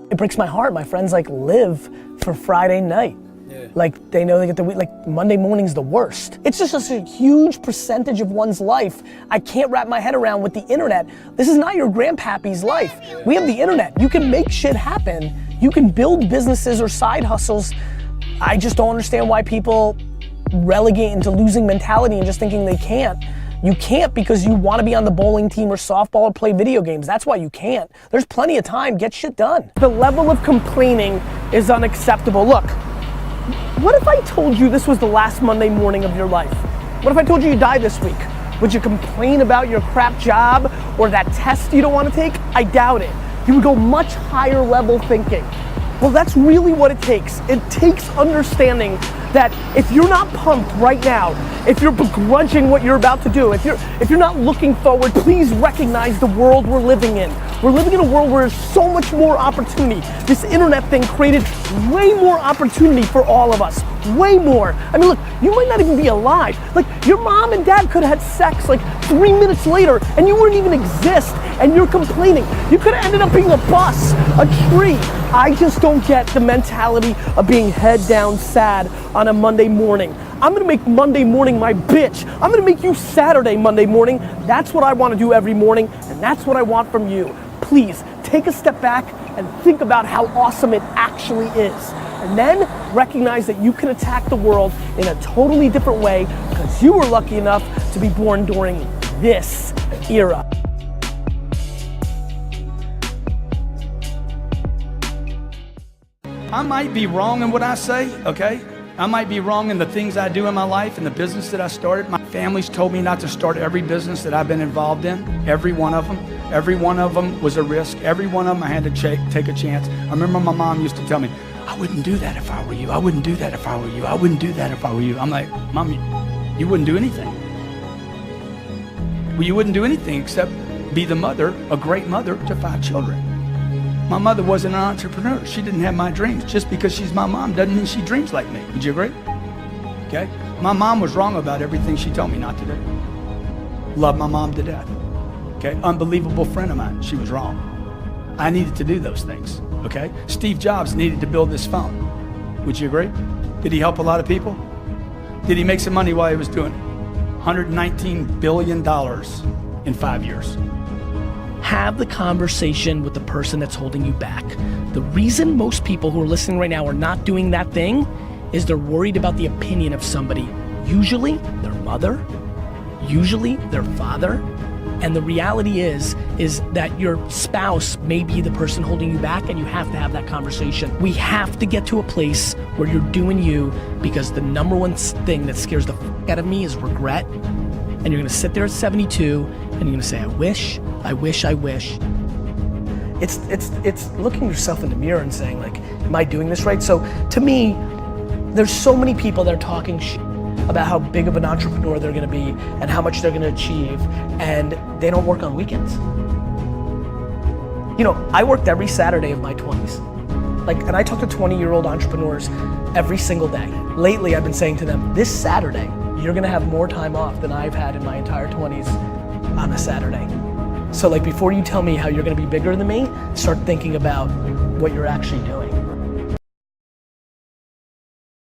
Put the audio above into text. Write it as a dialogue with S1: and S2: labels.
S1: It breaks my heart. My friends like live for Friday night. Yeah. Like they know they get the week, like Monday morning's the worst. It's just a huge percentage of one's life. I can't wrap my head around with the internet. This is not your grandpappy's life. We have the internet. You can make shit happen. You can build businesses or side hustles. I just don't understand why people relegate into losing mentality and just thinking they can't. You can't because you want to be on the bowling team or softball or play video games. That's why you can't. There's plenty of time, get shit done. The level of complaining is unacceptable. Look, what if I told you this was the last Monday morning of your life? What if I told you you die this week? Would you complain about your crap job or that test you don't want to take? I doubt it. You would go much higher level thinking. Well, that's really what it takes. It takes understanding that if you're not pumped right now, if you're begrudging what you're about to do, if you're not looking forward, please recognize the world we're living in. We're living in a world where there's so much more opportunity. This internet thing created way more opportunity for all of us. Way more. I mean, look, you might not even be alive. Like, your mom and dad could have had sex like 3 minutes later and you wouldn't even exist and you're complaining. You could have ended up being a bus, a tree. I just don't get the mentality of being head down sad on a Monday morning. I'm gonna make Monday morning my bitch. I'm gonna make you Saturday Monday morning. That's what I wanna do every morning, and that's what I want from you. Please, take a step back and think about how awesome it actually is. And then recognize that you can attack the world in a totally different way because you were lucky enough to be born during this era.
S2: I might be wrong in what I say, okay? I might be wrong in the things I do in my life and the business that I started. My family's told me not to start every business that I've been involved in, every one of them. Every one of them was a risk. Every one of them I had to take a chance. I remember my mom used to tell me, I wouldn't do that if I were you. I wouldn't do that if I were you. I wouldn't do that if I were you. I'm like, Mom, you wouldn't do anything. Well, you wouldn't do anything except be the mother, a great mother to 5 children. My mother wasn't an entrepreneur. She didn't have my dreams. Just because she's my mom doesn't mean she dreams like me. Would you agree? Okay? My mom was wrong about everything she told me not to do. Love my mom to death. Okay? Unbelievable friend of mine. She was wrong. I needed to do those things. Okay? Steve Jobs needed to build this phone. Would you agree? Did he help a lot of people? Did he make some money while he was doing it? $119 billion in 5 years.
S1: Have the conversation with the person that's holding you back. The reason most people who are listening right now are not doing that thing is they're worried about the opinion of somebody, usually their mother, usually their father. And the reality is that your spouse may be the person holding you back, and you have to have that conversation. We have to get to a place where you're doing you, because the number one thing that scares the fuck out of me is regret. And you're gonna sit there at 72 and you're gonna say, I wish, I wish, I wish. It's looking yourself in the mirror and saying, like, am I doing this right? So to me, there's so many people that are talking shit about how big of an entrepreneur they're gonna be and how much they're gonna achieve, and they don't work on weekends. You know, I worked every Saturday of my 20s. And I talk to 20-year-old entrepreneurs every single day. Lately, I've been saying to them, this Saturday, you're gonna have more time off than I've had in my entire 20s on a Saturday. So before you tell me how you're gonna be bigger than me, start thinking about what you're actually doing.